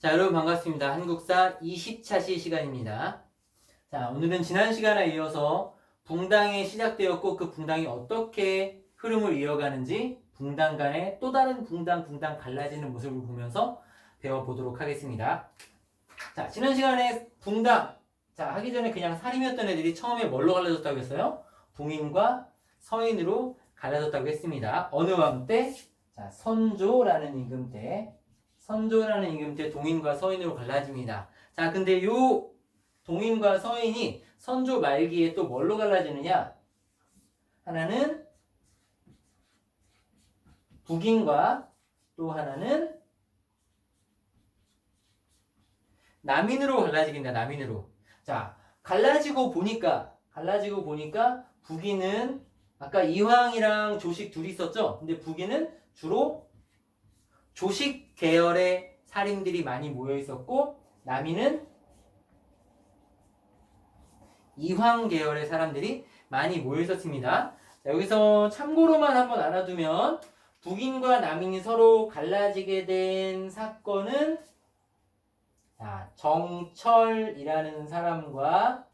자, 여러분 반갑습니다. 한국사 20차시 시간입니다. 자, 오늘은 지난 시간에 이어서 붕당이 시작되었고 그 붕당이 어떻게 흐름을 이어가는지 붕당 간의 또 다른 붕당 갈라지는 모습을 보면서 배워보도록 하겠습니다. 자, 지난 시간에 붕당 하기 전에 그냥 살인이었던 애들이 처음에 뭘로 갈라졌다고 했어요? 동인과 서인으로 갈라졌다고 했습니다. 어느 왕 때? 자, 선조라는 임금 때 동인과 서인으로 갈라집니다. 자, 근데 요 동인과 서인이 선조 말기에 또 뭘로 갈라지느냐? 하나는 북인과 또 하나는 남인으로 갈라지긴다. 남인으로. 자, 갈라지고 보니까 북인은 아까 이황이랑 조식 둘이 있었죠? 근데 북인은 주로 조식 계열의 살인들이 많이 모여 있었고 남인은 이황 계열의 사람들이 많이 모여 있었습니다. 자, 여기서 참고로만 한번 알아두면 북인과 남인이 서로 갈라지게 된 사건은 정철이라는 사람과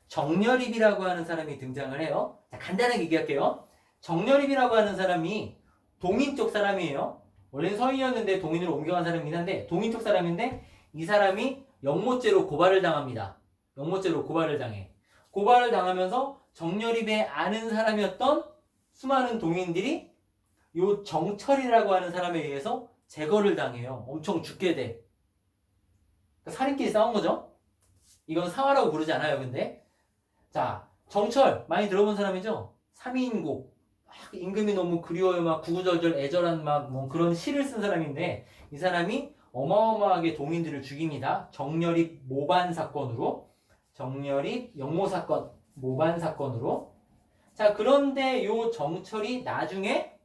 정렬입이라고 하는 사람이 등장을 해요. 자, 간단하게 얘기할게요. 정렬입이라고 하는 사람이 동인 쪽 사람이에요. 원래는 서인이었는데 동인으로 옮겨간 사람이긴 한데 동인 쪽 사람인데 이 사람이 영모죄로 고발을 당합니다. 영모죄로 고발을 당해. 고발을 당하면서 정렬입에 아는 사람이었던 수많은 동인들이 요 정철이라고 하는 사람에 의해서 제거를 당해요. 엄청 죽게 돼. 그러니까 살인끼리 싸운 거죠. 이건 사화라고 부르지 않아요. 근데 자, 정철 많이 들어본 사람이죠? 3인곡 임금이 너무 그리워요. 막 구구절절 애절한 막 뭐 그런 시를 쓴 사람인데 이 사람이 어마어마하게 동인들을 죽입니다. 정렬입 모반 사건으로. 정렬입 영모 사건 모반 사건으로. 자, 그런데 요 정철이 나중에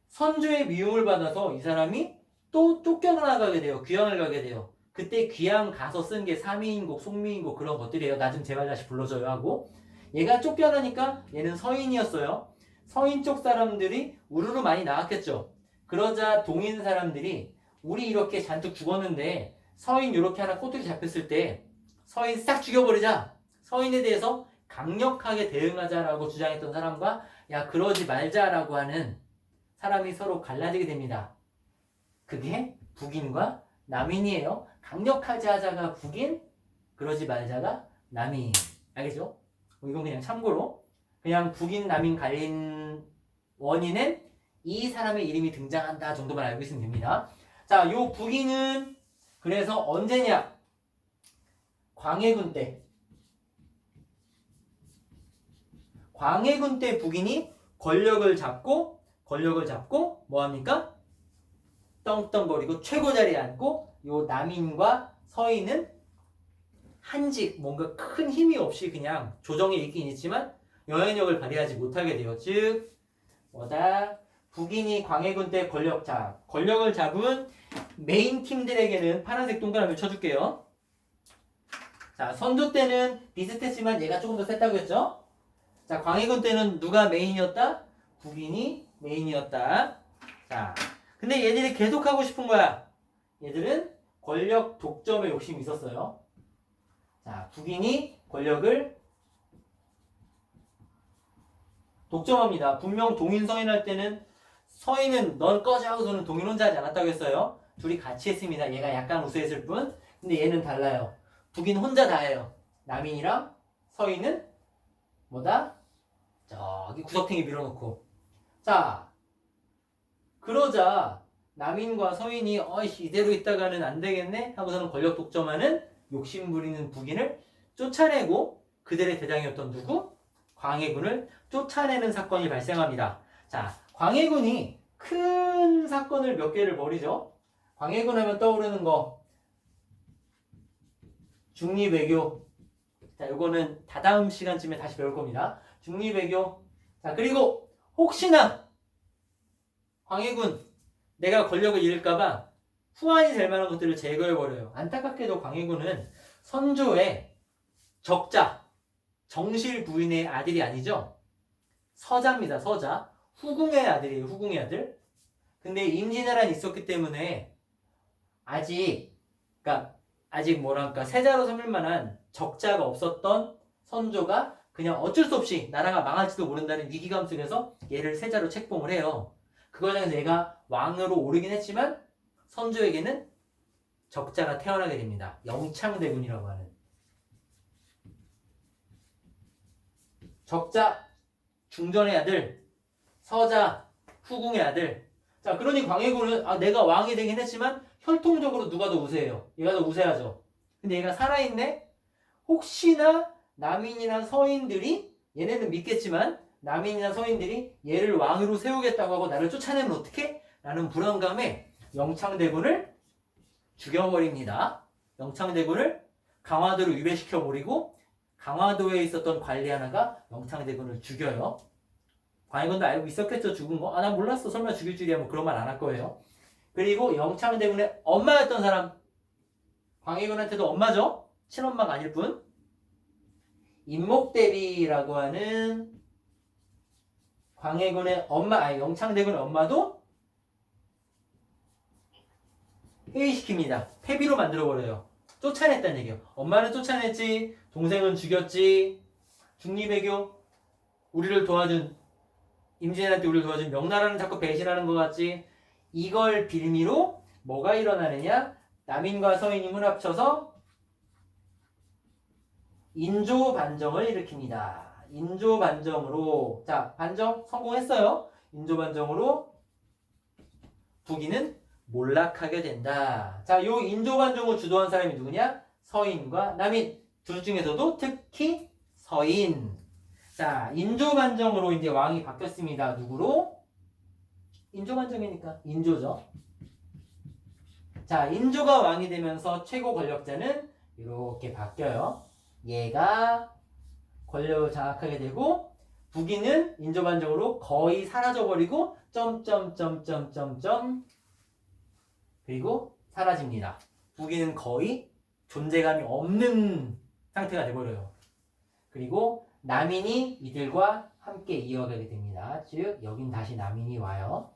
선조의 미움을 받아서 이 사람이 또 쫓겨나가게 돼요. 귀양을 가게 돼요. 그때 귀양 가서 쓴 게 삼위인곡, 송미인곡 그런 것들이에요. 나 좀 제발 다시 불러줘요 하고. 얘가 쫓겨나니까 얘는 서인이었어요. 서인 쪽 사람들이 우르르 많이 나왔겠죠. 그러자 동인 사람들이 우리 이렇게 잔뜩 죽었는데 서인 이렇게 하나 꼬투리 잡혔을 때 서인 싹 죽여버리자. 서인에 대해서 강력하게 대응하자라고 주장했던 사람과 야 그러지 말자라고 하는 사람이 서로 갈라지게 됩니다. 그게 북인과 남인이에요. 강력하지 하자가 북인, 그러지 말자가 남인. 알겠죠? 이건 그냥 참고로 그냥 북인 남인 갈린 원인은 이 사람의 이름이 등장한다 정도만 알고 있으면 됩니다. 자, 요 북인은 그래서 언제냐? 광해군 때. 광해군 때 북인이 권력을 잡고 뭐합니까? 떵떵거리고 최고 자리에 앉고 요 남인과 서인은 한직 뭔가 큰 힘이 없이 그냥 조정에 있긴 있지만 영향력을 발휘하지 못하게 돼요. 즉 북인이 광해군 때 권력을 잡은 메인 팀들에게는 파란색 동그라미를 쳐줄게요. 자, 선조 때는 비슷했지만 얘가 조금 더 셌다고 했죠. 자, 광해군 때는 누가 메인이었다? 북인이 메인이었다. 자, 근데 얘들이 계속 하고 싶은 거야. 얘들은 권력 독점에 욕심이 있었어요. 자, 북인이 권력을 독점합니다. 분명 동인 서인 할 때는 서인은 넌 꺼져 하고서는 동인 혼자 하지 않았다고 했어요. 둘이 같이 했습니다. 얘가 약간 우세했을 뿐. 근데 얘는 달라요. 북인 혼자 다 해요. 남인이랑 서인은 저기 구석탱이 밀어놓고. 자, 그러자 남인과 서인이 이대로 있다가는 안 되겠네 하고서는 권력 독점하는 욕심 부리는 북인을 쫓아내고 그들의 대장이었던 누구? 광해군을 쫓아내는 사건이 발생합니다. 자, 광해군이 큰 사건을 몇 개를 벌이죠. 광해군 하면 떠오르는 거 중리외교. 자, 요거는 다다음 시간쯤에 다시 배울 겁니다. 중리외교. 자, 그리고 혹시나 광해군 내가 권력을 잃을까봐 후환이 될 만한 것들을 제거해버려요. 안타깝게도 광해군은 선조의 적자, 정실 부인의 아들이 아니죠. 서자입니다. 서자. 후궁의 아들이에요. 후궁의 아들. 근데 임진왜란이 있었기 때문에 아직 뭐랄까 세자로 삼을 만한 적자가 없었던 선조가 그냥 어쩔 수 없이 나라가 망할지도 모른다는 위기감 속에서 얘를 세자로 책봉을 해요. 그 과정에서 얘가 왕으로 오르긴 했지만 선조에게는 적자가 태어나게 됩니다. 영창대군이라고 하는 적자 중전의 아들, 서자 후궁의 아들. 자, 그러니 광해군은 내가 왕이 되긴 했지만 혈통적으로 누가 더 우세해요? 얘가 더 우세하죠. 근데 얘가 살아있네? 혹시나 남인이나 서인들이 얘네는 믿겠지만 남인이나 서인들이 얘를 왕으로 세우겠다고 하고 나를 쫓아내면 어떡해? 라는 불안감에 영창대군을 죽여버립니다. 영창대군을 강화도로 유배시켜버리고 강화도에 있었던 관리 하나가 영창대군을 죽여요. 광해군도 알고 있었겠죠, 죽은 거? 난 몰랐어. 설마 죽일 줄이야. 뭐 그런 말 안 할 거예요. 그리고 영창대군의 엄마였던 사람, 광해군한테도 엄마죠. 친엄마가 아닐 뿐. 인목대비라고 하는 광해군의 엄마, 영창대군의 엄마도 해이시킵니다. 패비로 만들어버려요. 쫓아냈다는 얘기예요. 엄마는 쫓아냈지, 동생은 죽였지, 중리배교, 우리를 도와준, 임진왜란 때 우리를 도와준 명나라는 자꾸 배신하는 것 같지. 이걸 빌미로 뭐가 일어나느냐? 남인과 서인이 혼합쳐서 인조반정을 일으킵니다. 인조반정으로, 자, 반정 성공했어요. 인조반정으로 북이는 몰락하게 된다. 자, 요 인조반정을 주도한 사람이 누구냐? 서인과 남인. 둘 중에서도 특히 서인. 자, 인조반정으로 이제 왕이 바뀌었습니다. 누구로? 인조반정이니까 인조죠. 자, 인조가 왕이 되면서 최고 권력자는 이렇게 바뀌어요. 얘가 권력을 장악하게 되고 북인은 인조반정으로 거의 사라져버리고 점점점점점점 그리고 사라집니다. 북인은 거의 존재감이 없는 상태가 돼버려요. 그리고 남인이 이들과 함께 이어가게 됩니다. 즉 여긴 다시 남인이 와요.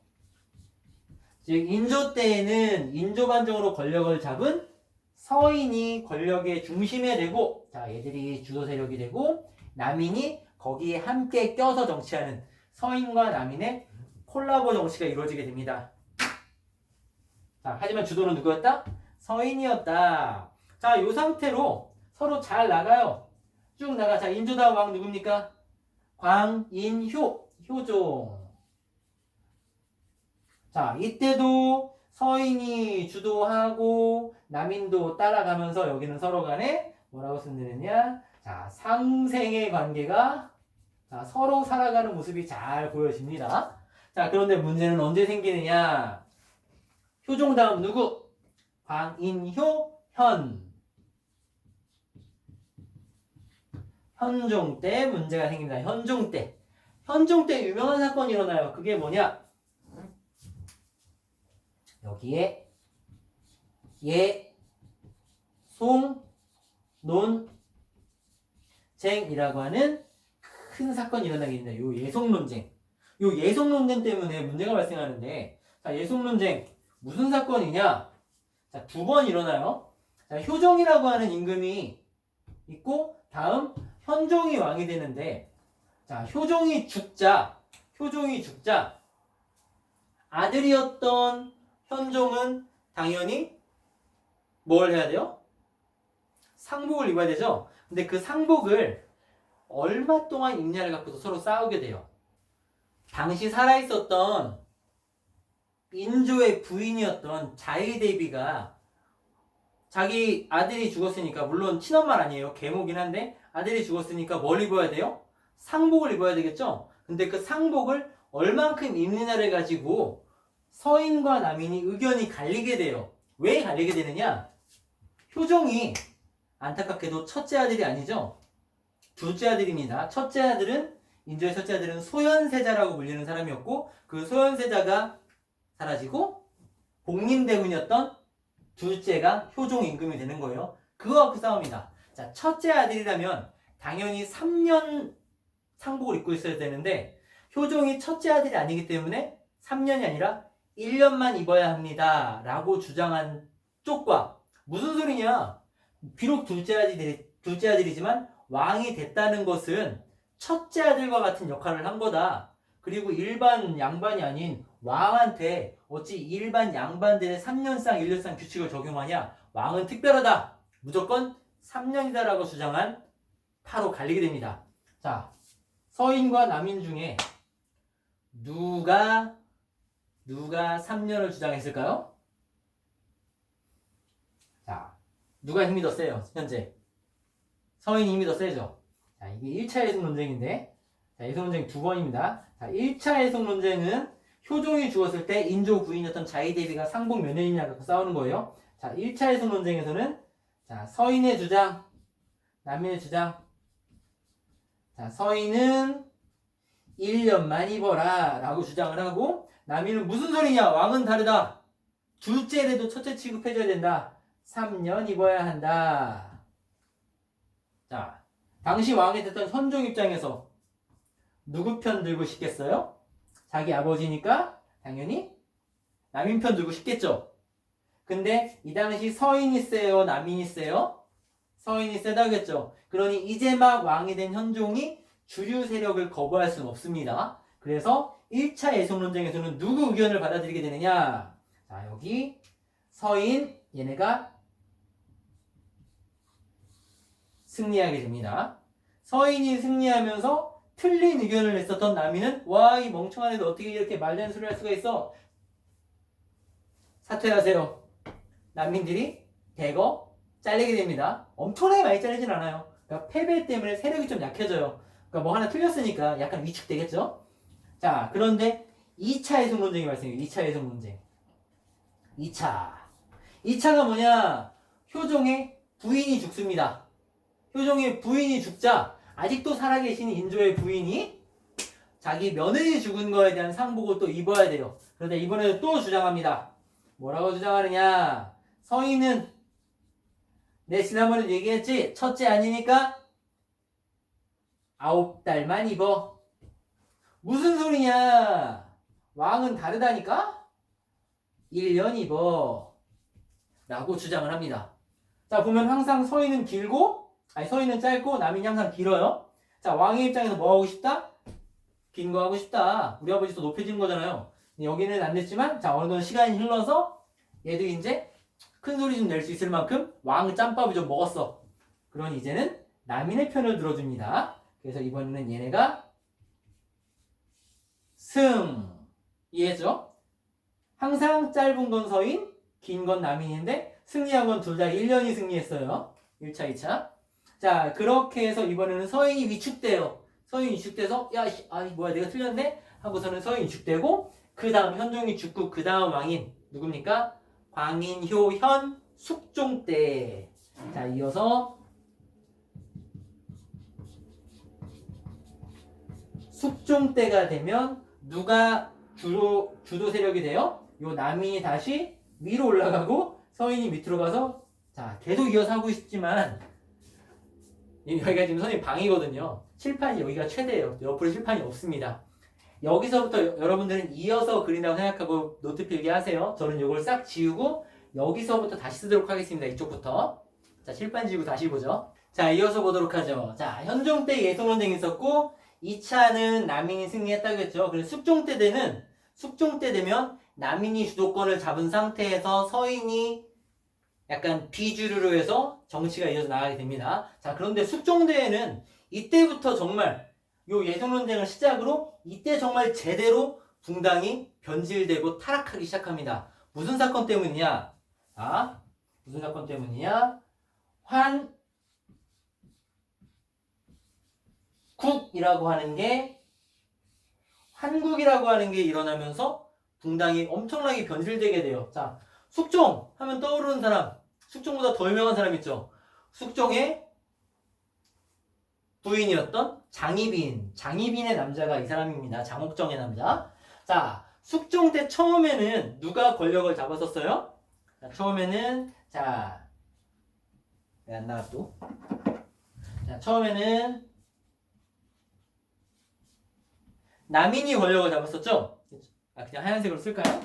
즉 인조 때에는 인조반정으로 권력을 잡은 서인이 권력의 중심에 되고, 자, 얘들이 주도 세력이 되고 남인이 거기에 함께 껴서 정치하는 서인과 남인의 콜라보 정치가 이루어지게 됩니다. 자, 하지만 주도는 누구였다? 서인이었다. 자, 이 상태로 서로 잘 나가요. 쭉 나가. 자, 인조다음 왕 누굽니까? 광인효, 효종. 자, 이때도 서인이 주도하고 남인도 따라가면서 여기는 서로 간에 뭐라고 쓴다느냐? 자, 상생의 관계가 자, 서로 살아가는 모습이 잘 보여집니다. 자, 그런데 문제는 언제 생기느냐? 효종 다음 누구? 광인효, 현종 때 문제가 생깁니다. 현종 때. 현종 때 유명한 사건이 일어나요. 그게 뭐냐? 여기에 예송논쟁이라고 하는 큰 사건이 일어나게 됩니다. 요 예송논쟁. 요 예송논쟁 때문에 문제가 발생하는데, 자, 예송논쟁 무슨 사건이냐? 자, 두 번 일어나요. 자, 효종이라고 하는 임금이 있고 다음 현종이 왕이 되는데, 자, 효종이 죽자 아들이었던 현종은 당연히 뭘 해야 돼요? 상복을 입어야 되죠. 근데 그 상복을 얼마 동안 입냐를 갖고서 서로 싸우게 돼요. 당시 살아있었던 인조의 부인이었던 자의대비가 자기 아들이 죽었으니까, 물론 친엄마는 아니에요. 계모긴 한데 아들이 죽었으니까 뭘 입어야 돼요? 상복을 입어야 되겠죠. 근데 그 상복을 얼만큼 입느냐를 가지고 서인과 남인이 의견이 갈리게 돼요. 왜 갈리게 되느냐? 효종이 안타깝게도 첫째 아들이 아니죠. 둘째 아들입니다. 첫째 아들은, 인조의 첫째 아들은 소현세자라고 불리는 사람이었고, 그 소현세자가 사라지고 복림대군이었던 둘째가 효종 임금이 되는 거예요. 그거와 그 싸움이다. 자, 첫째 아들이라면 당연히 3년 상복을 입고 있어야 되는데 효종이 첫째 아들이 아니기 때문에 3년이 아니라 1년만 입어야 합니다. 라고 주장한 쪽과 무슨 소리냐? 비록 둘째 아들이지만 왕이 됐다는 것은 첫째 아들과 같은 역할을 한 거다. 그리고 일반 양반이 아닌 왕한테 어찌 일반 양반들의 3년상 1년상 규칙을 적용하냐? 왕은 특별하다. 무조건 3년이다라고 주장한 파로 갈리게 됩니다. 자, 서인과 남인 중에 누가 3년을 주장했을까요? 자, 누가 힘이 더 세요? 현재 서인이 힘이 더 세죠. 자, 이게 1차 예속 논쟁인데, 자, 예속 논쟁 두 번입니다. 자, 1차 예속 논쟁은 효종이 죽었을 때 인조 부인이었던 자의대비가 상복 몇 년이냐 갖고 싸우는 거예요. 자, 1차 예속 논쟁에서는 자, 서인의 주장, 남인의 주장. 자, 서인은 1년만 입어라 라고 주장을 하고, 남인은 무슨 소리냐? 왕은 다르다. 둘째라도 첫째 취급해줘야 된다. 3년 입어야 한다. 자, 당시 왕이 됐던 현종 입장에서 누구 편 들고 싶겠어요? 자기 아버지니까 당연히 남인 편 들고 싶겠죠. 근데 이 당시 서인이 세요? 남인이 세요? 서인이 세다겠죠. 그러니 이제 막 왕이 된 현종이 주류 세력을 거부할 수는 없습니다. 그래서 1차 예속 논쟁에서는 누구 의견을 받아들이게 되느냐? 자, 여기 서인 얘네가 승리하게 됩니다. 서인이 승리하면서 틀린 의견을 냈었던 남인은 와, 이 멍청한 애들 어떻게 이렇게 말되는 소리를 할 수가 있어? 사퇴하세요. 난민들이 대거 잘리게 됩니다. 엄청나게 많이 잘리진 않아요. 그러니까 패배 때문에 세력이 좀 약해져요. 그러니까 뭐 하나 틀렸으니까 약간 위축되겠죠? 자, 그런데 2차 해석 논쟁이 발생해요. 2차 해석 논쟁. 2차가 뭐냐? 효종의 부인이 죽습니다. 효종의 부인이 죽자 아직도 살아계신 인조의 부인이 자기 며느리 죽은 거에 대한 상복을 또 입어야 돼요. 그런데 이번에도 또 주장합니다. 뭐라고 주장하느냐? 서인은 내 지난번에 얘기했지? 첫째 아니니까 9달만 입어. 무슨 소리냐? 왕은 다르다니까? 1년 입어. 라고 주장을 합니다. 자, 보면 항상 서인은 짧고 남인이 항상 길어요. 자, 왕의 입장에서 뭐 하고 싶다? 긴 거 하고 싶다. 우리 아버지 도 높여진 거잖아요. 여기는 안 됐지만, 자, 어느 정도 시간이 흘러서 얘도 이제 큰 소리 좀 낼 수 있을 만큼 왕 짬밥을 좀 먹었어. 그러니 이제는 남인의 편을 들어줍니다. 그래서 이번에는 얘네가 승. 이해했죠? 항상 짧은 건 서인, 긴 건 남인인데 승리한 건 둘 다 1년이 승리했어요. 1차, 2차. 자, 그렇게 해서 이번에는 서인이 위축돼요. 서인이 위축돼서 야, 뭐야 내가 틀렸네? 하고서는 서인이 위축되고 그 다음 현종이 죽고 그 다음 왕인 누굽니까? 광인효현 숙종 때. 자, 이어서 숙종 때가 되면 누가 주도 세력이 돼요? 요 남인이 다시 위로 올라가고 서인이 밑으로 가서 자, 계속 이어서 하고 싶지만 여기가 지금 선생님 방이거든요. 칠판이 여기가 최대예요. 옆으로 칠판이 없습니다. 여기서부터 여러분들은 이어서 그린다고 생각하고 노트 필기 하세요. 저는 이걸 싹 지우고 여기서부터 다시 쓰도록 하겠습니다. 이쪽부터. 자, 칠판 지우고 다시 보죠. 자, 이어서 보도록 하죠. 자, 현종 때 예속 논쟁이 있었고 2차는 남인이 승리했다고 했죠. 그래서 숙종 때 되면 남인이 주도권을 잡은 상태에서 서인이 약간 비주류로 해서 정치가 이어서 나가게 됩니다. 자, 그런데 숙종대에는 이때부터 정말 요 예속 논쟁을 시작으로 이때 정말 제대로 붕당이 변질되고 타락하기 시작합니다. 무슨 사건 때문이냐? 아, 무슨 사건 때문이냐? 환국이라고 하는 게 일어나면서 붕당이 엄청나게 변질되게 돼요. 자, 숙종 하면 떠오르는 사람, 숙종보다 더 유명한 사람 있죠. 숙종의 부인이었던 장희빈의 남자가 이 사람입니다. 장옥정의 남자. 자, 숙종 때 처음에는 누가 권력을 잡았었어요? 자, 처음에는 왜 안 나와 또? 자, 처음에는 남인이 권력을 잡았었죠? 그냥 하얀색으로 쓸까요?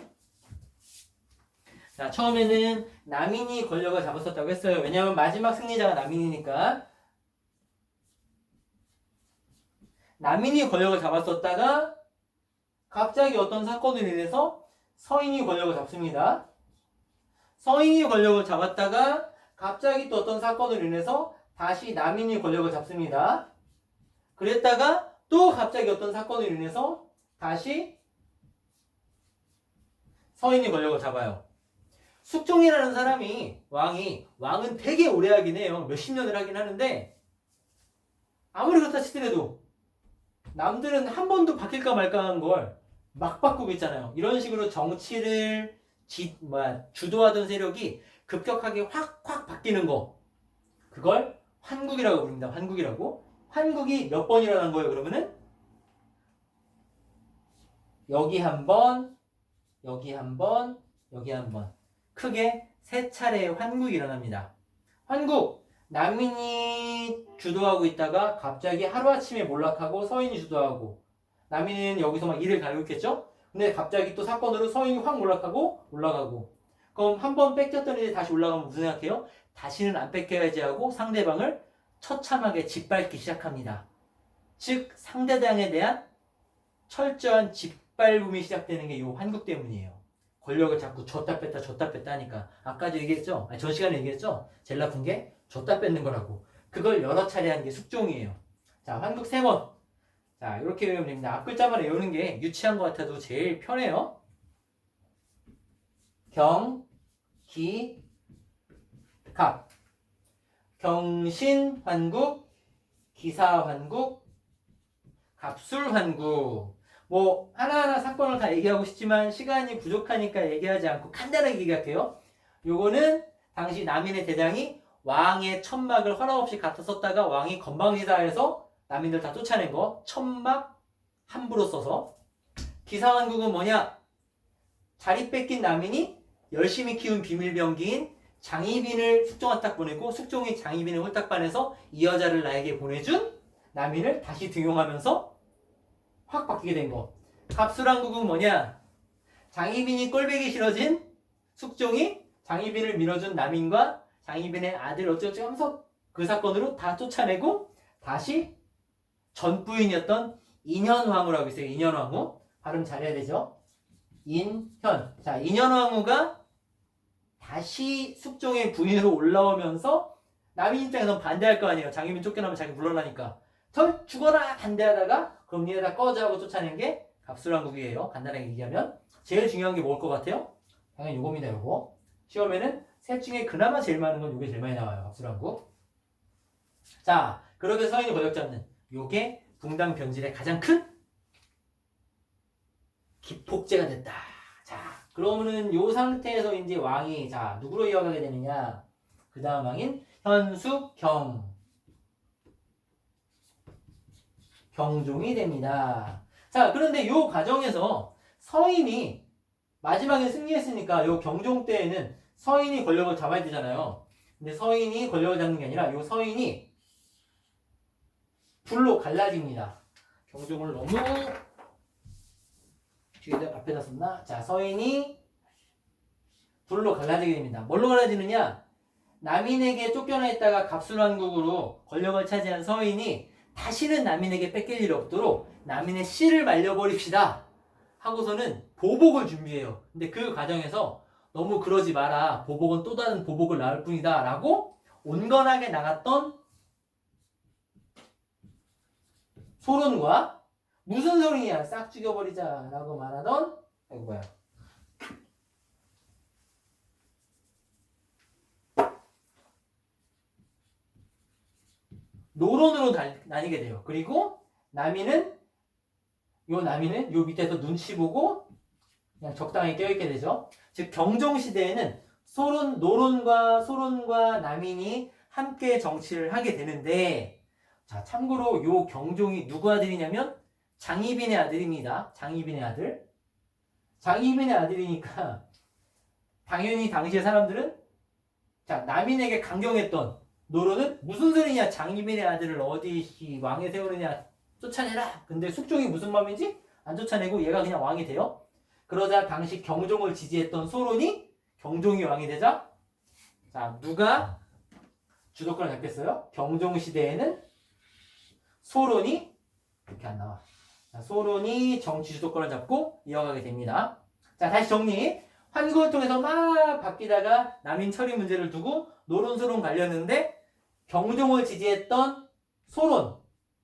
자, 처음에는 남인이 권력을 잡았었다고 했어요. 왜냐하면 마지막 승리자가 남인이니까. 남인이 권력을 잡았었다가 갑자기 어떤 사건으로 인해서 서인이 권력을 잡습니다. 서인이 권력을 잡았다가 갑자기 또 어떤 사건으로 인해서 다시 남인이 권력을 잡습니다. 그랬다가 또 갑자기 어떤 사건으로 인해서 다시 서인이 권력을 잡아요. 숙종이라는 사람이 왕은 되게 오래 하긴 해요. 몇십 년을 하긴 하는데 아무리 그렇다 치더라도 남들은 한 번도 바뀔까 말까 한 걸 막 바꾸고 있잖아요. 이런 식으로 정치를 주도하던 세력이 급격하게 확 바뀌는 거, 그걸 환국이라고 부릅니다. 환국이라고. 환국이 몇 번 일어난 거예요? 그러면은 여기 한 번, 여기 한 번, 여기 한 번, 크게 3차례의 환국이 일어납니다. 환국, 남인이 주도하고 있다가 갑자기 하루아침에 몰락하고 서인이 주도하고, 남인은 여기서 막 일을 갈고 있겠죠? 근데 갑자기 또 사건으로 서인이 확 몰락하고 올라가고, 그럼 한 번 뺏겼던 일이 다시 올라가면 무슨 생각해요? 다시는 안 뺏겨야지 하고 상대방을 처참하게 짓밟기 시작합니다. 즉 상대방에 대한 철저한 짓밟음이 시작되는 게 이 환국 때문이에요. 권력을 자꾸 줬다 뺐다 하니까. 아까도 얘기했죠? 전 시간에 얘기했죠? 제일 나쁜 게 줬다 뺏는 거라고. 그걸 여러 차례 하는 게 숙종이에요. 자, 환국 3번. 자, 이렇게 외우면 됩니다. 앞글자만 외우는 게 유치한 것 같아도 제일 편해요. 경, 기, 갑. 경신 환국, 기사 환국, 갑술 환국. 뭐 하나하나 사건을 다 얘기하고 싶지만 시간이 부족하니까 얘기하지 않고 간단하게 얘기할게요. 요거는 당시 남인의 대장이 왕의 천막을 허락 없이 갖다 썼다가 왕이 건방지다해서 남인들 다 쫓아낸 거. 천막 함부로 써서. 기사환국은 뭐냐? 자리 뺏긴 남인이 열심히 키운 비밀병기인 장희빈을 숙종한테 딱 보내고 숙종이 장희빈을 홀딱 반해서 이 여자를 나에게 보내준 남인을 다시 등용하면서 확 바뀌게 된 거. 갑술환국은 뭐냐? 장희빈이 꼴배기 싫어진 숙종이 장희빈을 밀어준 남인과 장희빈의 아들 어쩌고저쩌고 하면서 그 사건으로 다 쫓아내고 다시 전부인이었던 인현왕후라고 있어요. 인현왕후. 발음 잘해야 되죠? 인현. 자, 인현왕후가 다시 숙종의 부인으로 올라오면서 남인 입장에서 반대할 거 아니에요. 장희빈 쫓겨나면 자기 물러나니까. 절 죽어라 반대하다가 그럼 니네 다 꺼져 하고 쫓아낸 게 갑술왕국이에요. 간단하게 얘기하면. 제일 중요한 게 뭘 것 같아요? 당연히 요겁니다. 요거. 시험에는 셋 중에 그나마 제일 많은 건 요게 제일 많이 나와요. 갑술왕국. 자, 그렇게 서인이 권력 잡는 요게 붕당 변질의 가장 큰 기폭제가 됐다. 자, 그러면은 요 상태에서 이제 왕이 자 누구로 이어가게 되느냐? 그 다음 왕인 현숙 경종이 됩니다. 자, 그런데 요 과정에서 서인이 마지막에 승리했으니까 요 경종 때에는 서인이 권력을 잡아야 되잖아요. 근데 서인이 권력을 잡는 게 아니라 요 서인이 둘로 갈라집니다. 경종을 너무 뒤에다 앞에다 썼나? 자, 서인이 둘로 갈라지게 됩니다. 뭘로 갈라지느냐? 남인에게 쫓겨나 있다가 갑술왕국으로 권력을 차지한 서인이 다시는 남인에게 뺏길 일이 없도록 남인의 씨를 말려버립시다 하고서는 보복을 준비해요. 근데 그 과정에서 너무 그러지 마라. 보복은 또 다른 보복을 낳을 뿐이다 라고 온건하게 나갔던 소론과 무슨 소리냐 싹 죽여버리자 라고 말하던 이거 뭐야 노론으로 나뉘게 돼요. 그리고 남인은 요 밑에서 눈치 보고 그냥 적당히 껴있게 되죠. 즉 경종시대에는 노론과 남인이 함께 정치를 하게 되는데, 자 참고로 요 경종이 누구 아들이냐면 장희빈의 아들입니다. 장희빈의 아들. 장희빈의 아들이니까 당연히 당시의 사람들은 자 남인에게 강경했던 노론은 무슨 소리냐, 장희빈의 아들을 어디 왕에 세우느냐, 쫓아내라. 근데 숙종이 무슨 맘인지 안 쫓아내고 얘가 그냥 왕이 돼요. 그러자 당시 경종을 지지했던 소론이 경종이 왕이 되자 자 누가 주도권을 잡겠어요? 경종 시대에는 소론이 이렇게 안 나와. 자, 소론이 정치 주도권을 잡고 이어가게 됩니다. 자 다시 정리. 환국을 통해서 막 바뀌다가 남인 처리 문제를 두고 노론소론 갈렸는데 경종을 지지했던 소론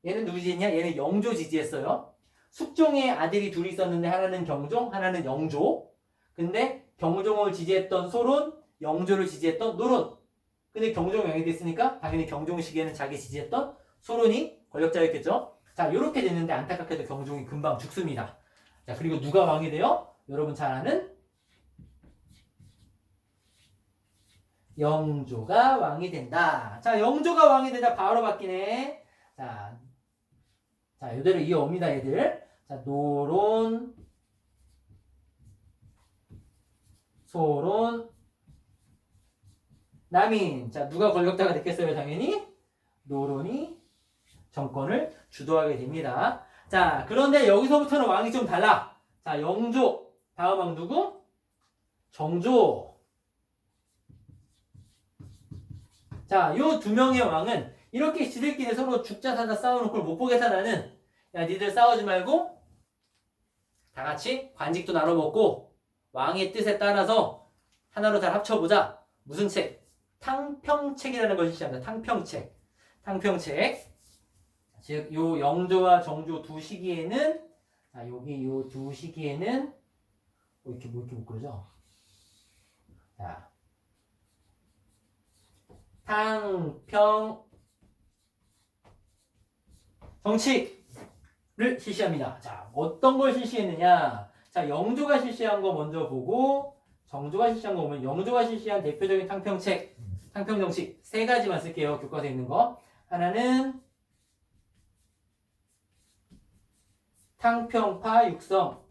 얘는 누구 지지했냐? 얘는 영조 지지했어요. 숙종의 아들이 둘이 있었는데 하나는 경종 하나는 영조. 근데 경종을 지지했던 소론 영조를 지지했던 노론. 근데 경종이 왕이 됐으니까 당연히 경종 시기에는 자기 지지했던 소론이 권력자였겠죠. 자 요렇게 됐는데 안타깝게도 경종이 금방 죽습니다. 자 그리고 누가 왕이 돼요? 여러분 잘 아는 영조가 왕이 된다. 자, 영조가 왕이 되자 바로 바뀌네. 자, 이대로 이어옵니다, 얘들. 자, 노론, 소론, 남인. 자, 누가 권력자가 됐겠어요, 당연히? 노론이 정권을 주도하게 됩니다. 자, 그런데 여기서부터는 왕이 좀 달라. 자, 영조. 다음 왕 누구? 정조. 자, 요 두 명의 왕은 이렇게 지들끼리 서로 죽자 사자 싸우는 걸 못 보겠다 나는. 야, 니들 싸우지 말고 다 같이 관직도 나눠 먹고 왕의 뜻에 따라서 하나로 잘 합쳐보자. 무슨 책? 탕평책이라는 것을 실시합니다. 탕평책. 탕평책. 즉, 요 영조와 정조 두 시기에는 자, 여기 요 두 시기에는 이렇게 못 그러죠? 자. 탕평 정치를 실시합니다. 자, 어떤 걸 실시했느냐? 자, 영조가 실시한 거 먼저 보고 정조가 실시한 거 보면 영조가 실시한 대표적인 탕평책, 탕평정치 세 가지만 쓸게요. 교과서에 있는 거. 하나는 탕평파 육성.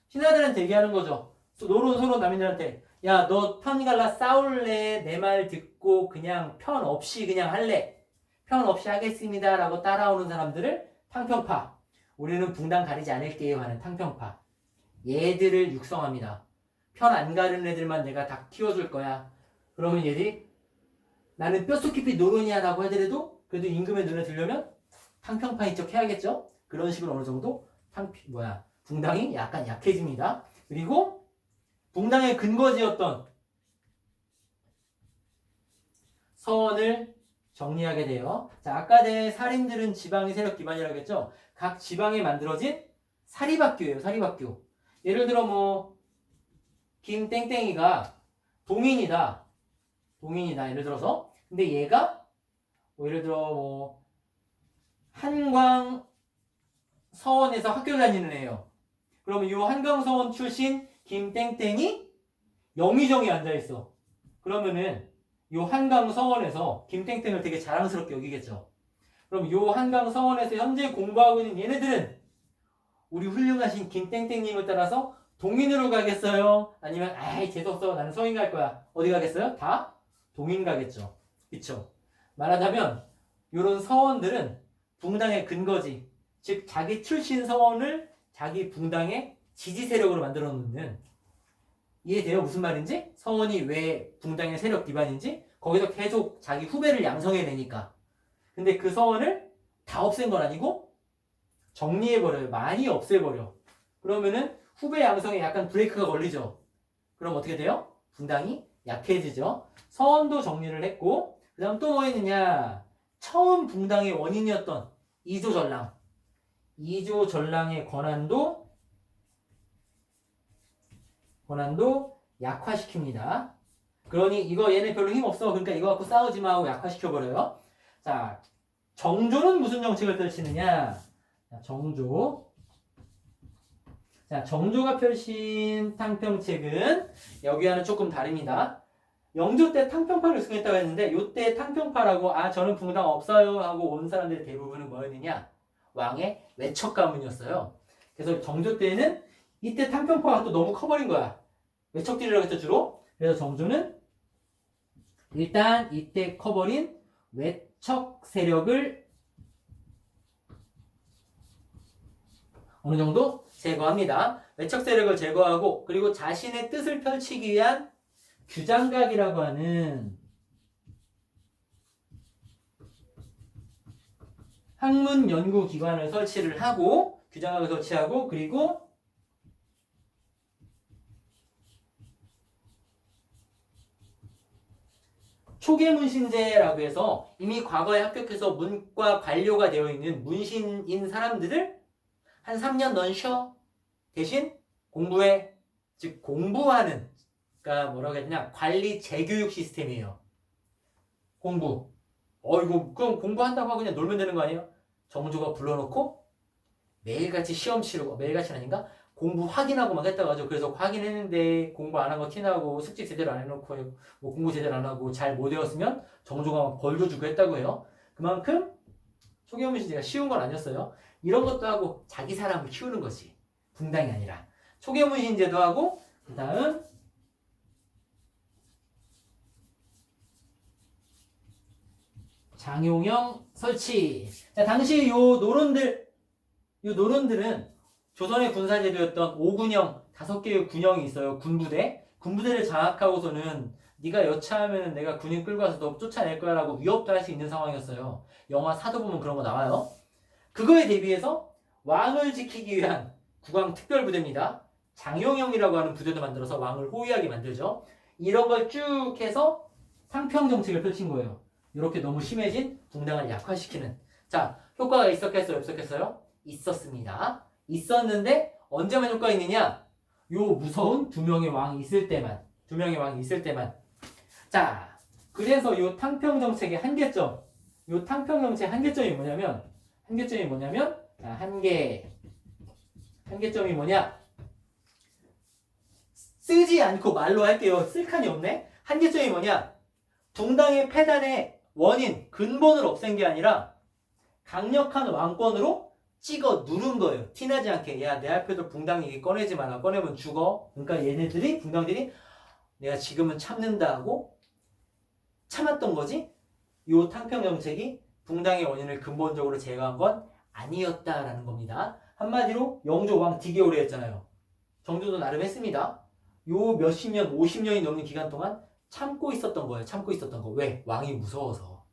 신하들한테 얘기하는 거죠. 노론 소론 남인들한테 야, 너 편 갈라 싸울래? 내 말 듣고 그냥 편 없이 그냥 할래? 편 없이 하겠습니다. 라고 따라오는 사람들을 탕평파. 우리는 붕당 가리지 않을게요. 하는 탕평파. 얘들을 육성합니다. 편 안 가르는 애들만 내가 다 키워줄 거야. 그러면 얘들이 나는 뼛속 깊이 노론이야 라고 하더라도 그래도 임금의 눈에 들려면 탕평파인 척 해야겠죠? 그런 식으로 어느 정도 붕당이 약간 약해집니다. 그리고 붕당의 근거지였던 서원을 정리하게 돼요. 자, 아까 내 살인들은 지방의 세력 기반이라고 했죠. 각 지방에 만들어진 사립학교예요. 사립학교. 예를 들어 뭐 김땡땡이가 동인이다. 예를 들어서. 근데 얘가 뭐 예를 들어 뭐 한광 서원에서 학교 다니는 애예요. 그러면 이 한광 서원 출신 김땡땡이 영의정에 앉아있어. 그러면은 요 한강 서원에서 김땡땡을 되게 자랑스럽게 여기겠죠. 그럼 요 한강 서원에서 현재 공부하고 있는 얘네들은 우리 훌륭하신 김땡땡님을 따라서 동인으로 가겠어요? 아니면 아이 재수없어 나는 서인 갈 거야. 어디 가겠어요? 다 동인 가겠죠. 그쵸? 말하자면 요런 서원들은 붕당의 근거지. 즉 자기 출신 서원을 자기 붕당의 지지 세력으로 만들어 놓는. 이해돼요? 무슨 말인지? 서원이 왜 붕당의 세력 기반인지? 거기서 계속 자기 후배를 양성해내니까. 근데 그 서원을 다 없앤 건 아니고 정리해버려요. 많이 없애버려. 그러면은 후배 양성에 약간 브레이크가 걸리죠. 그럼 어떻게 돼요? 붕당이 약해지죠. 서원도 정리를 했고 그 다음 또 뭐 했느냐? 처음 붕당의 원인이었던 이조전랑. 이조전랑의 권한도 약화시킵니다. 그러니 이거 얘네 별로 힘 없어. 그러니까 이거 갖고 싸우지 마 하고 약화시켜버려요. 자, 정조는 무슨 정책을 펼치느냐? 자, 정조가 펼친 탕평책은 여기와는 조금 다릅니다. 영조 때 탕평파를 수행했다고 했는데 요때 탕평파라고 저는 붕당 없어요 하고 온 사람들의 대부분은 뭐였느냐? 왕의 외척 가문이었어요. 그래서 정조 때는 이때 탕평파가 또 너무 커버린 거야. 외척들이라고 했죠 주로. 그래서 정조는 일단 이때 커버린 외척 세력을 어느 정도 제거합니다. 외척 세력을 제거하고 그리고 자신의 뜻을 펼치기 위한 규장각이라고 하는 학문 연구기관을 설치를 하고 규장각을 설치하고 그리고 초계문신제라고 해서 이미 과거에 합격해서 문과 관료가 되어 있는 문신인 사람들을 한 3년 넌 쉬어. 대신 공부해. 즉 공부하는, 그러니까 뭐라고 해야 되냐, 관리 재교육 시스템이에요. 공부. 이거 그럼 공부한다고 하고 그냥 놀면 되는 거 아니에요? 정조가 불러놓고 매일같이 시험 치르고, 매일같이는 아닌가? 공부 확인하고 막 했다고 하죠. 그래서 확인했는데 공부 안 한 거 티나고 숙제 제대로 안 해놓고 뭐 공부 제대로 안 하고 잘 못 외웠으면 정조가 막 벌도 주고 했다고 해요. 그만큼 초계문신제가 쉬운 건 아니었어요. 이런 것도 하고 자기 사람을 키우는 거지. 붕당이 아니라. 초계문신제도 하고 그 다음 장용영 설치. 자, 당시 요 노론들은 조선의 군사제도였던 5군영 5개의 군영이 있어요. 군부대. 군부대를 장악하고서는 네가 여차하면 내가 군인 끌고 와서 너 쫓아낼 거야 라고 위협도 할 수 있는 상황이었어요. 영화 사도 보면 그런 거 나와요. 그거에 대비해서 왕을 지키기 위한 국왕특별부대입니다. 장용영이라고 하는 부대도 만들어서 왕을 호위하게 만들죠. 이런 걸 쭉 해서 상평정책을 펼친 거예요. 이렇게 너무 심해진 붕당을 약화시키는. 자, 효과가 있었겠어요? 없었겠어요? 있었습니다. 있었는데 언제만 효과가 있느냐? 요 무서운 두 명의 왕이 있을 때만. 자, 그래서 요 탕평정책의 한계점. 요 탕평정책의 한계점이 뭐냐면 자, 한계점이 뭐냐? 쓰지 않고 말로 할게요. 쓸 칸이 없네. 한계점이 뭐냐? 붕당의 패단의 원인, 근본을 없앤 게 아니라 강력한 왕권으로 찍어 누른 거예요. 티나지 않게. 야, 내 앞에도 붕당 얘기 꺼내지 마라. 꺼내면 죽어. 그러니까 붕당들이 내가 지금은 참는다 하고 참았던 거지. 요 탕평정책이 붕당의 원인을 근본적으로 제거한 건 아니었다라는 겁니다. 한마디로 영조 왕 되게 오래 했잖아요. 정조도 나름 했습니다. 요 몇십 년, 50년이 넘는 기간 동안 참고 있었던 거예요. 왜? 왕이 무서워서.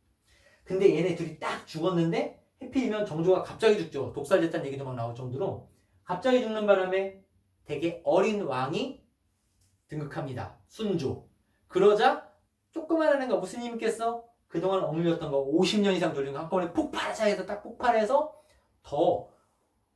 근데 얘네 둘이 딱 죽었는데 해필이면 정조가 갑자기 죽죠. 독살됐다는 얘기도 막 나올 정도로 갑자기 죽는 바람에 되게 어린 왕이 등극합니다. 순조. 그러자 조그마한 애가 무슨 힘 있겠어? 그동안 억눌렸던 거 50년 이상 돌린 거 한꺼번에 폭발하자 해서 딱 폭발해서 더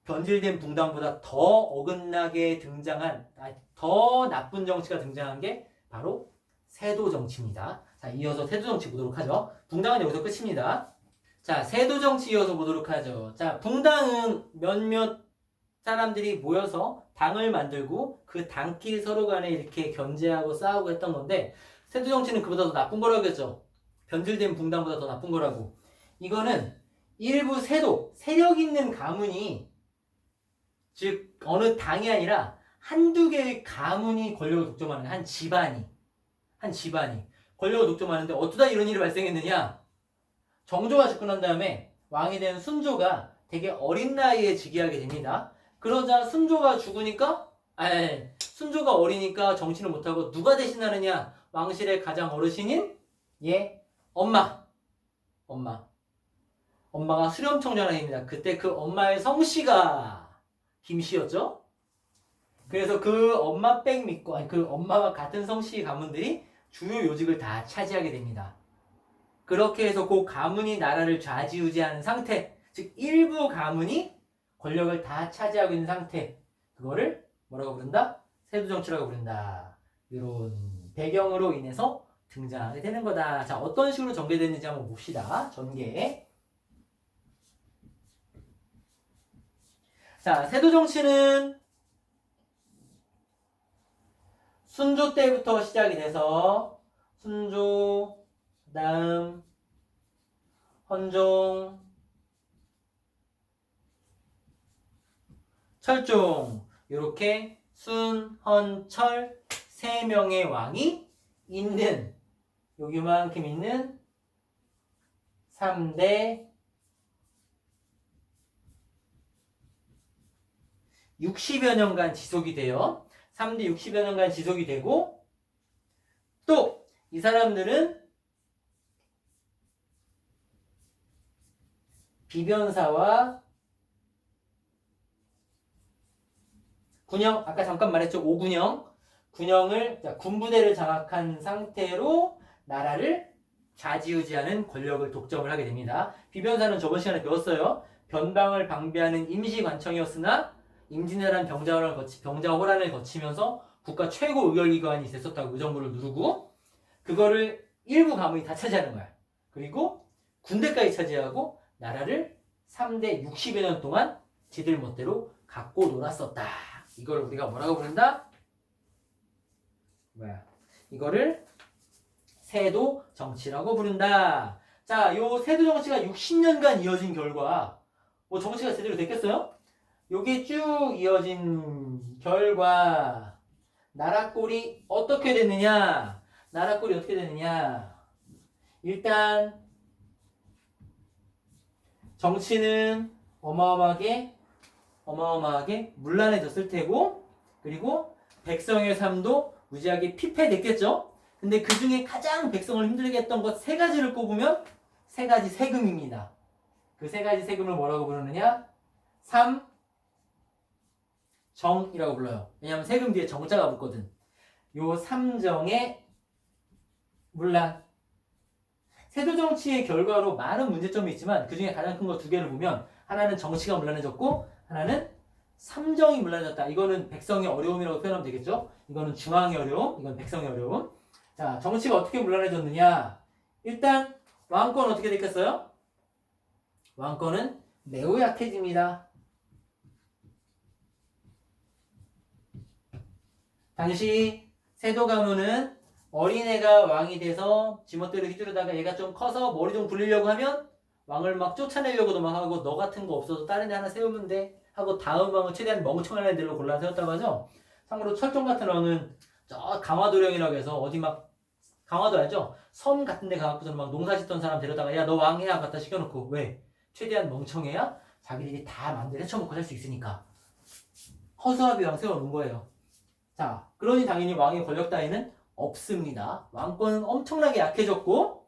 변질된 붕당보다 더 어긋나게 등장한, 더 나쁜 정치가 등장한 게 바로 세도 정치입니다. 자, 이어서 세도 정치 보도록 하죠. 붕당은 여기서 끝입니다. 자, 세도 정치 이어서 보도록 하죠. 자, 붕당은 몇몇 사람들이 모여서 당을 만들고 그 당끼리 서로 간에 이렇게 견제하고 싸우고 했던 건데, 세도 정치는 그보다 더 나쁜 거라겠죠. 변질된 붕당보다 더 나쁜 거라고. 이거는 일부 세력 있는 가문이, 즉 어느 당이 아니라 한두 개의 가문이 권력을 독점하는 한 집안이 권력을 독점하는데 어쩌다 이런 일이 발생했느냐? 정조가 죽고 난 다음에 왕이 된 순조가 되게 어린 나이에 즉위하게 됩니다. 그러자 순조가 죽으니까, 순조가 어리니까 정치를 못하고 누가 대신하느냐? 왕실의 가장 어르신인 엄마가 수렴청정을 됩니다. 그때 그 엄마의 성씨가 김씨였죠. 그래서 그 엄마 백 믿고, 그 엄마와 같은 성씨 가문들이 주요 요직을 다 차지하게 됩니다. 그렇게 해서 그 가문이 나라를 좌지우지하는 상태, 즉 일부 가문이 권력을 다 차지하고 있는 상태, 그거를 뭐라고 부른다? 세도정치라고 부른다. 이런 배경으로 인해서 등장하게 되는 거다. 자, 어떤 식으로 전개됐는지 한번 봅시다. 전개. 자, 세도정치는 순조 때부터 시작이 돼서 순조, 그다음 헌종, 철종, 이렇게 순, 헌, 철 세 명의 왕이 있는, 여기만큼 있는 3대 60여 년간 지속이 돼요. 3대 60여 년간 지속이 되고, 또 이 사람들은 비변사와 군영, 아까 잠깐 말했죠. 5군영. 군영을, 군부대를 장악한 상태로 나라를 좌지우지하는 권력을 독점을 하게 됩니다. 비변사는 저번 시간에 배웠어요. 변방을 방비하는 임시관청이었으나 임진왜란 병자호란을 거치면서 국가 최고 의결기관이 됐었다고 의정부를 누르고 그거를 일부 가문이 다 차지하는 거야. 그리고 군대까지 차지하고 나라를 3대 60여 년 동안 지들 멋대로 갖고 놀았었다. 이걸 우리가 뭐라고 부른다? 이거를 세도 정치라고 부른다. 자, 요 세도 정치가 60년간 이어진 결과 뭐 정치가 제대로 됐겠어요? 요게 쭉 이어진 결과 나라꼴이 어떻게 됐느냐? 나라꼴이 어떻게 됐느냐? 일단 정치는 어마어마하게 문란해졌을 테고 그리고 백성의 삶도 무지하게 피폐됐겠죠? 근데 그 중에 가장 백성을 힘들게 했던 것 세 가지를 꼽으면 세 가지 세금입니다. 그 세 가지 세금을 뭐라고 부르느냐? 삼정이라고 불러요. 왜냐하면 세금 뒤에 정자가 붙거든. 요 삼정의 문란. 세도 정치의 결과로 많은 문제점이 있지만 그 중에 가장 큰 거 두 개를 보면 하나는 정치가 문란해졌고 하나는 삼정이 문란해졌다. 이거는 백성의 어려움이라고 표현하면 되겠죠? 이거는 중앙의 어려움, 이건 백성의 어려움. 자, 정치가 어떻게 문란해졌느냐? 일단 왕권 어떻게 됐겠어요? 왕권은 매우 약해집니다. 당시 세도 가문은 어린애가 왕이 돼서 지멋대로 휘두르다가 얘가 좀 커서 머리 좀 굴리려고 하면 왕을 막 쫓아내려고도 막 하고 너 같은 거 없어서 다른 애 하나 세우면 돼 하고 다음 왕을 최대한 멍청한 애들로 골라 세웠다고 하죠. 참고로 철종 같은 왕은 저 강화도령이라고 해서 어디 막 강화도 알죠? 섬 같은 데 가갖고서 막 농사 짓던 사람 데려다가 야 너 왕해야 갖다 시켜놓고 왜? 최대한 멍청해야 자기들이 다 마음대로 헤쳐먹고 살 수 있으니까 허수아비 왕 세워놓은 거예요. 자, 그러니 당연히 왕의 권력 따위는 없습니다. 왕권은 엄청나게 약해졌고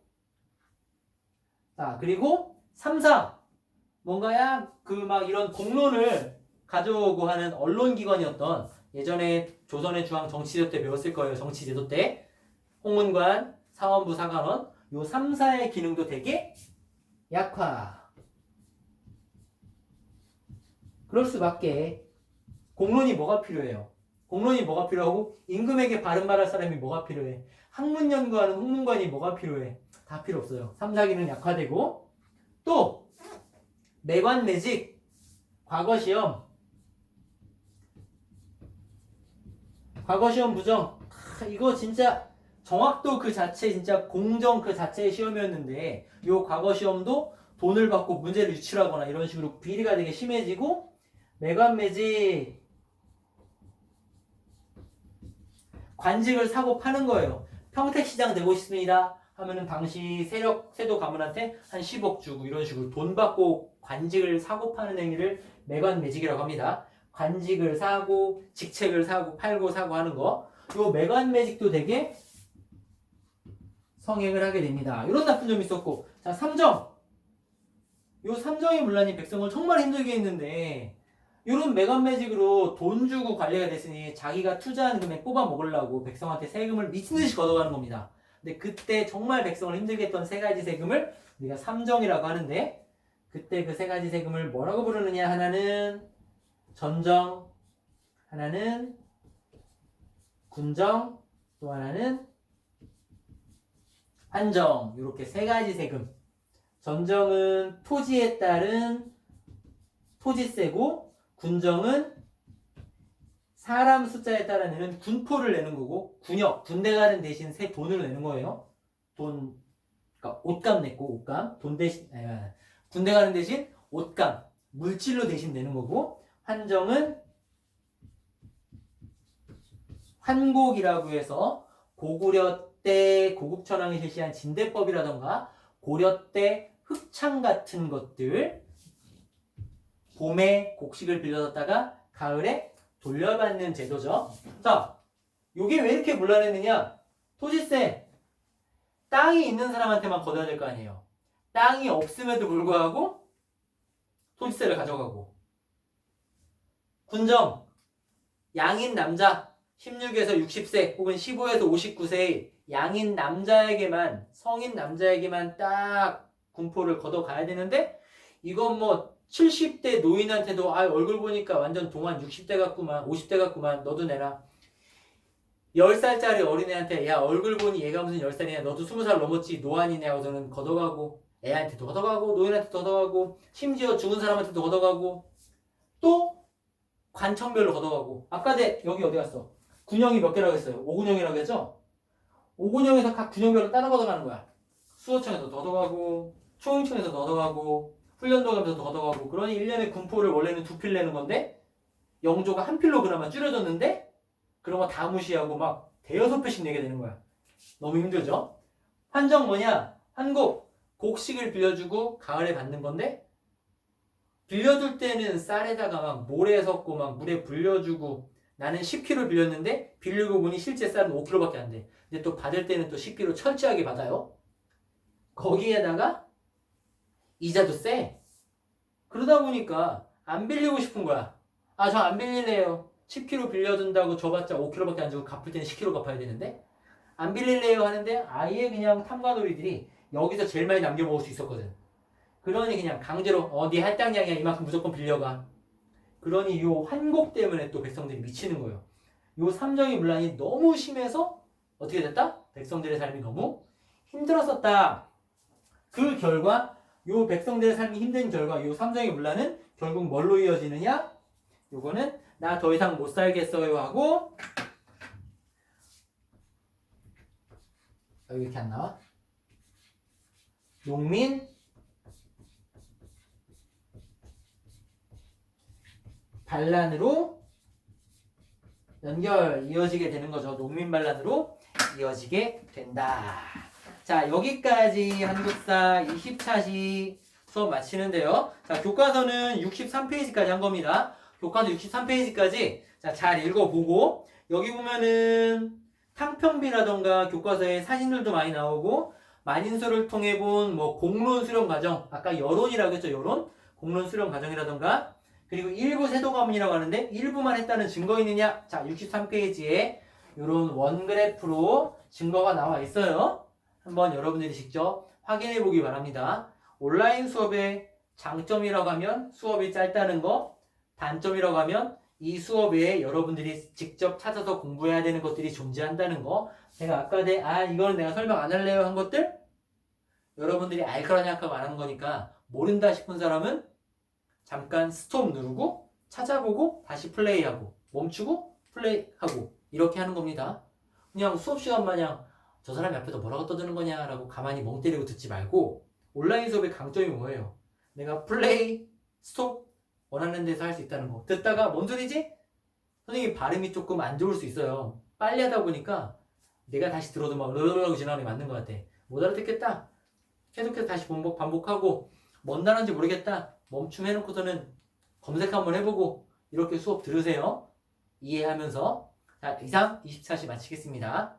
자, 그리고 3사 뭔가야 그 막 이런 공론을 가져오고 하는 언론기관이었던 예전에 조선의 중앙 정치제도 때 배웠을 거예요. 정치제도 때 홍문관, 사원부, 사관원 요 3사의 기능도 되게 약화. 그럴 수밖에. 공론이 뭐가 필요해요? 공론이 뭐가 필요하고 임금에게 바른 말할 사람이 뭐가 필요해? 학문 연구하는 홍문관이 뭐가 필요해? 다 필요 없어요. 3사 기능 약화되고 또 매관 매직 과거 시험 부정 이거 진짜 정확도 그 자체 진짜 공정 그 자체의 시험이었는데 요 과거 시험도 돈을 받고 문제를 유출하거나 이런 식으로 비리가 되게 심해지고 매관 매직 관직을 사고 파는 거예요. 평택시장 되고 싶습니다 하면은 당시 세도 가문한테 한 10억 주고 이런 식으로 돈 받고 관직을 사고 파는 행위를 매관 매직이라고 합니다. 관직을 사고 직책을 사고 팔고 사고 하는 거. 요 매관 매직도 되게 성행을 하게 됩니다. 이런 나쁜 점이 있었고 자 3정 요 3정의 문란이 백성을 정말 힘들게 했는데 이런 매관 매직으로 돈 주고 관리가 됐으니 자기가 투자한 금액 뽑아 먹으려고 백성한테 세금을 미친듯이 걷어가는 겁니다. 근데 그때 정말 백성을 힘들게 했던 세 가지 세금을 우리가 삼정이라고 하는데 그때 그 세 가지 세금을 뭐라고 부르느냐 하나는 전정, 하나는 군정, 또 하나는 한정. 이렇게 세 가지 세금. 전정은 토지에 따른 토지세고 군정은 사람 숫자에 따라 내는 군포를 내는 거고 군역, 군대 가는 대신 새 돈을 내는 거예요. 돈, 그러니까 옷값 냈고 옷값, 돈 대신 군대 가는 대신 옷값, 물질로 대신 내는 거고 한정은 환곡이라고 해서 고구려 때 고국천왕이 실시한 진대법이라던가 고려 때 흑창 같은 것들 봄에 곡식을 빌려줬다가 가을에 돌려받는 제도죠. 자, 요게 왜 이렇게 문란했느냐? 토지세. 땅이 있는 사람한테만 걷어야 될 거 아니에요. 땅이 없음에도 불구하고 토지세를 가져가고. 군정. 양인 남자 16에서 60세 혹은 15에서 59세의 양인 남자에게만, 성인 남자에게만 딱 군포를 걷어가야 되는데, 이건 뭐 70대 노인한테도 얼굴 보니까 완전 동안 60대 같구만, 50대 같구만, 너도 내라. 10살짜리 어린애한테 야 얼굴 보니 얘가 무슨 10살이냐, 너도 20살 넘었지, 노안이네 하고서는 걷어가고, 애한테도 걷어가고, 노인한테도 걷어가고, 심지어 죽은 사람한테도 걷어가고, 또 관청별로 걷어가고. 아까 여기 어디 갔어? 군형이 몇 개라고 했어요? 5군형이라고 했죠? 5군형에서 각 군형별로 따라 걷어가는 거야. 수호청에서 걷어가고, 초용청에서 걷어가고, 훈련도 가면서 걷어가고. 그러니 1년에 군포를 원래는 2필 내는 건데 영조가 1필로 그나마 줄여줬는데, 그런 거 다 무시하고 막 대여섯 필씩 내게 되는 거야. 너무 힘들죠? 환정 뭐냐? 환곡. 곡식을 빌려주고 가을에 받는 건데, 빌려줄 때는 쌀에다가 막 모래 섞고 막 물에 불려주고, 나는 10kg 빌렸는데 빌리고 보니 실제 쌀은 5kg밖에 안 돼. 근데 또 받을 때는 또 10kg 철저하게 받아요. 거기에다가 이자도 세. 그러다 보니까 안 빌리고 싶은 거야. 저 안 빌릴래요. 10kg 빌려준다고 줘봤자 5kg밖에 안 주고 갚을 때는 10kg 갚아야 되는데 안 빌릴래요 하는데, 아예 그냥 탐관오리들이 여기서 제일 많이 남겨먹을 수 있었거든. 그러니 그냥 강제로 네 할당량이야, 이만큼 무조건 빌려가. 그러니 요 환곡 때문에 또 백성들이 미치는 거예요. 요 삼정의 문란이 너무 심해서 어떻게 됐다? 백성들의 삶이 너무 힘들었었다. 그 결과, 요 백성들의 삶이 힘든 결과, 요 삼정의 문란은 결국 뭘로 이어지느냐? 요거는 나 더 이상 못 살겠어요 하고, 여기 이렇게 안 나와? 농민 반란으로 이어지게 되는 거죠. 농민 반란으로 이어지게 된다. 자, 여기까지 한국사 20차시 수업 마치는데요. 자, 교과서는 63페이지까지 한 겁니다. 교과서 63페이지까지 잘 읽어보고, 여기 보면은 탕평비라던가 교과서에 사진들도 많이 나오고, 만인수를 통해 본 뭐 공론 수련 과정, 아까 여론이라고 했죠. 여론, 공론 수련 과정이라던가, 그리고 일부 세도 과문이라고 하는데 일부만 했다는 증거 있느냐? 자, 63페이지에 이런 원그래프로 증거가 나와 있어요. 한번 여러분들이 직접 확인해 보기 바랍니다. 온라인 수업의 장점이라고 하면 수업이 짧다는 거, 단점이라고 하면 이 수업 외에 여러분들이 직접 찾아서 공부해야 되는 것들이 존재한다는 거. 제가 아까 이거는 내가 설명 안 할래요 한 것들 여러분들이 알 거라 생각하고 안 하는 거니까, 모른다 싶은 사람은 잠깐 스톱 누르고 찾아보고 다시 플레이하고 멈추고 플레이하고 이렇게 하는 겁니다. 그냥 수업 시간 마냥 저 사람이 앞에서 뭐라고 떠드는 거냐 라고 가만히 멍 때리고 듣지 말고, 온라인 수업의 강점이 뭐예요? 내가 플레이, 스톱 원하는 데서 할 수 있다는 거. 듣다가 뭔 소리지? 선생님 발음이 조금 안 좋을 수 있어요. 빨리 하다 보니까 내가 다시 들어도 막 르르르 지나가는 게 맞는 것 같아. 못 알아듣겠다. 계속해서 다시 반복하고, 뭔 단어인지 모르겠다. 멈춤해놓고서는 검색 한번 해보고 이렇게 수업 들으세요. 이해하면서. 자, 이상 24시 마치겠습니다.